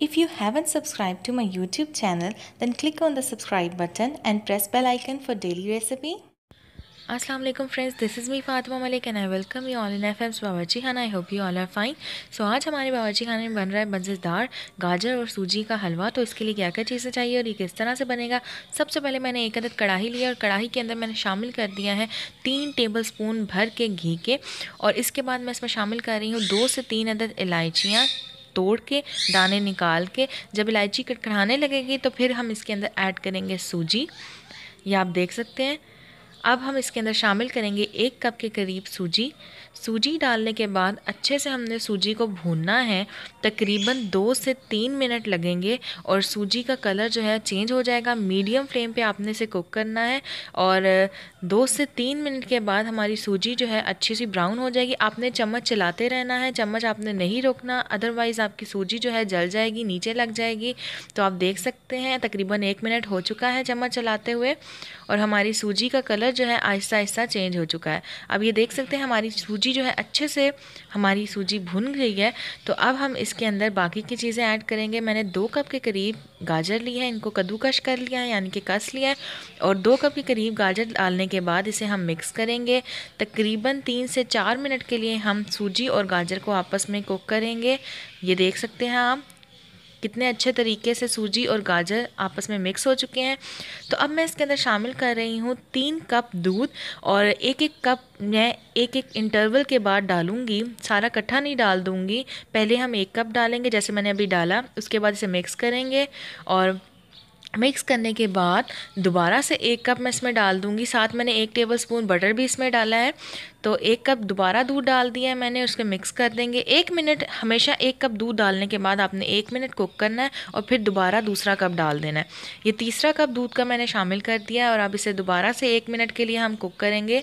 If you haven't subscribed to my YouTube channel, then click on the subscribe button and press bell icon for daily recipe. अस्सलाम वालेकुम friends, this is me Fatima Malik and I welcome you all in FM's Bawarchi Khana. I hope you all are fine. So आज हमारे बावर्ची खाने में बन रहा है मज़ेदार गाजर और सूजी का हलवा। तो इसके लिए क्या क्या चीज़ें चाहिए और ये किस तरह से बनेगा। सबसे पहले मैंने एक अदद कढ़ाई लिया और कढ़ाई के अंदर मैंने शामिल कर दिया है 3 टेबलस्पून भर के घी के। और इसके बाद मैं इसमें शामिल कर रही हूँ 2 से 3 अदद इलायचियाँ तोड़ के, दाने निकाल के। जब इलायची कड़कड़ाने लगेगी तो फिर हम इसके अंदर ऐड करेंगे सूजी, ये आप देख सकते हैं। अब हम इसके अंदर शामिल करेंगे 1 कप के करीब सूजी। सूजी डालने के बाद अच्छे से हमने सूजी को भूनना है, तकरीबन 2 से 3 मिनट लगेंगे और सूजी का कलर जो है चेंज हो जाएगा। मीडियम फ्लेम पे आपने इसे कुक करना है और 2 से 3 मिनट के बाद हमारी सूजी जो है अच्छी सी ब्राउन हो जाएगी। आपने चम्मच चलाते रहना है, चम्मच आपने नहीं रोकना, अदरवाइज़ आपकी सूजी जो है जल जाएगी, नीचे लग जाएगी। तो आप देख सकते हैं तकरीबन 1 मिनट हो चुका है चम्मच चलाते हुए और हमारी सूजी का कलर जो है आहिस्ता आहिस्ता चेंज हो चुका है। अब ये देख सकते हैं हमारी सूजी जो है अच्छे से हमारी सूजी भुन गई है। तो अब हम इसके अंदर बाकी की चीज़ें ऐड करेंगे। मैंने 2 कप के करीब गाजर ली है, इनको कद्दूकश कर लिया है यानी कि कस लिया है। और 2 कप के करीब गाजर डालने के बाद इसे हम मिक्स करेंगे। तकरीबन 3 से 4 मिनट के लिए हम सूजी और गाजर को आपस में कुक करेंगे। ये देख सकते हैं आप कितने अच्छे तरीके से सूजी और गाजर आपस में मिक्स हो चुके हैं। तो अब मैं इसके अंदर शामिल कर रही हूँ 3 कप दूध और एक एक कप मैं एक एक इंटरवल के बाद डालूँगी, सारा इकट्ठा नहीं डाल दूँगी। पहले हम 1 कप डालेंगे जैसे मैंने अभी डाला, उसके बाद इसे मिक्स करेंगे और मिक्स करने के बाद दोबारा से 1 कप मैं इसमें डाल दूँगी। साथ मैंने 1 टेबलस्पून बटर भी इसमें डाला है। तो 1 कप दोबारा दूध डाल दिया है मैंने, उसके मिक्स कर देंगे 1 मिनट। हमेशा 1 कप दूध डालने के बाद आपने 1 मिनट कुक करना है और फिर दोबारा दूसरा कप डाल देना है। ये तीसरा कप दूध का मैंने शामिल कर दिया है और अब इसे दोबारा से 1 मिनट के लिए हम कुक करेंगे।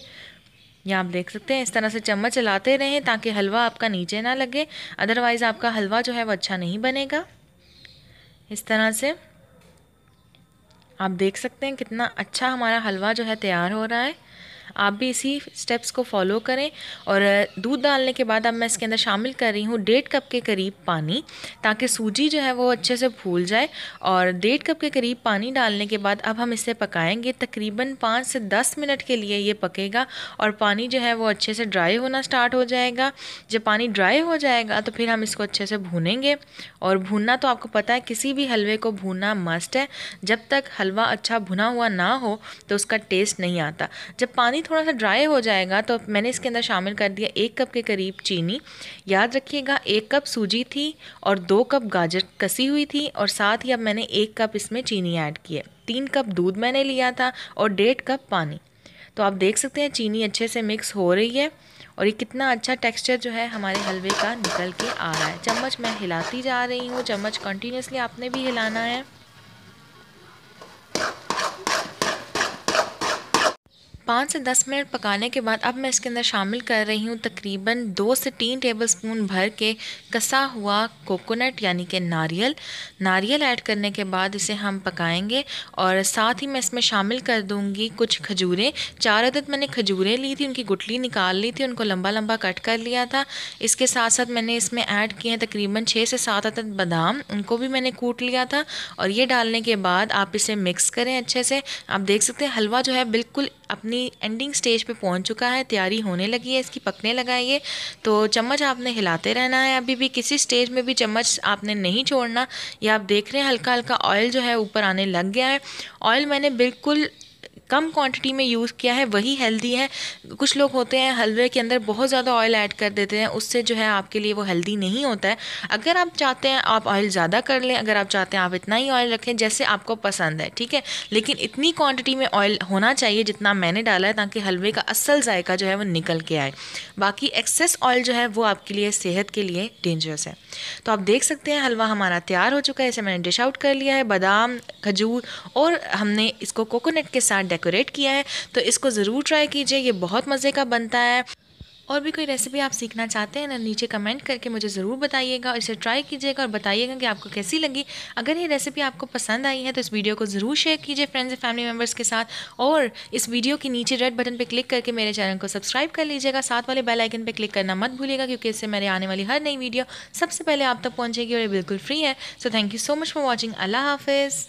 यहाँ आप देख सकते हैं इस तरह से चम्मच चलाते रहें ताकि हलवा आपका नीचे ना लगे, अदरवाइज़ आपका हलवा जो है वो अच्छा नहीं बनेगा। इस तरह से आप देख सकते हैं कितना अच्छा हमारा हलवा जो है तैयार हो रहा है। आप भी इसी स्टेप्स को फॉलो करें। और दूध डालने के बाद अब मैं इसके अंदर शामिल कर रही हूँ 1.5 कप के करीब पानी, ताकि सूजी जो है वो अच्छे से फूल जाए। और 1.5 कप के करीब पानी डालने के बाद अब हम इसे पकाएंगे। तकरीबन 5 से 10 मिनट के लिए ये पकेगा और पानी जो है वो अच्छे से ड्राई होना स्टार्ट हो जाएगा। जब पानी ड्राई हो जाएगा तो फिर हम इसको अच्छे से भूनेंगे। और भूनना तो आपको पता है किसी भी हलवे को भूनना मस्ट है। जब तक हलवा अच्छा भुना हुआ ना हो तो उसका टेस्ट नहीं आता। जब पानी थोड़ा सा ड्राई हो जाएगा तो मैंने इसके अंदर शामिल कर दिया 1 कप के करीब चीनी। याद रखिएगा 1 कप सूजी थी और 2 कप गाजर कसी हुई थी और साथ ही अब मैंने 1 कप इसमें चीनी ऐड की है। 3 कप दूध मैंने लिया था और 1.5 कप पानी। तो आप देख सकते हैं चीनी अच्छे से मिक्स हो रही है और ये कितना अच्छा टेक्सचर जो है हमारे हलवे का निकल के आ रहा है। चम्मच मैं हिलाती जा रही हूँ, चम्मच कंटिन्यूसली आपने भी हिलाना है। 5 से 10 मिनट पकाने के बाद अब मैं इसके अंदर शामिल कर रही हूँ तकरीबन 2 से 3 टेबलस्पून भर के कसा हुआ कोकोनट यानी कि नारियल ऐड करने के बाद इसे हम पकाएंगे। और साथ ही मैं इसमें शामिल कर दूँगी कुछ खजूरें। 4 अदद मैंने खजूरें ली थी, उनकी गुठली निकाल ली थी, उनको लंबा लंबा कट कर लिया था। इसके साथ साथ मैंने इसमें ऐड किए हैं तकरीबन 6 से 7 अदद बादाम, उनको भी मैंने कूट लिया था। और ये डालने के बाद आप इसे मिक्स करें अच्छे से। आप देख सकते हैं हलवा जो है बिल्कुल अपनी एंडिंग स्टेज पे पहुंच चुका है, तैयारी होने लगी है, इसकी पकने लगा है ये। तो चम्मच आपने हिलाते रहना है, अभी भी किसी स्टेज में भी चम्मच आपने नहीं छोड़ना। ये आप देख रहे हैं हल्का हल्का ऑयल जो है ऊपर आने लग गया है। ऑयल मैंने बिल्कुल कम क्वांटिटी में यूज़ किया है, वही हेल्दी है। कुछ लोग होते हैं हलवे के अंदर बहुत ज़्यादा ऑयल ऐड कर देते हैं, उससे जो है आपके लिए वो हेल्दी नहीं होता है। अगर आप चाहते हैं आप ऑयल ज़्यादा कर लें, अगर आप चाहते हैं आप इतना ही ऑयल रखें जैसे आपको पसंद है, ठीक है। लेकिन इतनी क्वांटिटी में ऑयल होना चाहिए जितना मैंने डाला है, ताकि हलवे का असल जायका जो है वो निकल के आए। बाकी एक्सेस ऑयल जो है वो आपके लिए सेहत के लिए डेंजरस है। तो आप देख सकते हैं हलवा हमारा तैयार हो चुका है। इसे मैंने डिश आउट कर लिया है। बादाम, खजूर और हमने इसको कोकोनट के साथ डेकोरेट किया है। तो इसको ज़रूर ट्राई कीजिए, ये बहुत मज़े का बनता है। और भी कोई रेसिपी आप सीखना चाहते हैं ना, नीचे कमेंट करके मुझे ज़रूर बताइएगा और इसे ट्राई कीजिएगा और बताइएगा कि आपको कैसी लगी। अगर ये रेसिपी आपको पसंद आई है तो इस वीडियो को ज़रूर शेयर कीजिए फ्रेंड्स एंड फैमिली मेम्बर्स के साथ, और इस वीडियो के नीचे रेड बटन पर क्लिक करके मेरे चैनल को सब्सक्राइब कर लीजिएगा। साथ वाले बेल आइकन पर क्लिक करना मत भूलिएगा, क्योंकि इससे मेरे आने वाली हर नई वीडियो सबसे पहले आप तक पहुँचेगी और ये बिल्कुल फ्री है। So thank you so much for watching. अल्लाह हाफिज़।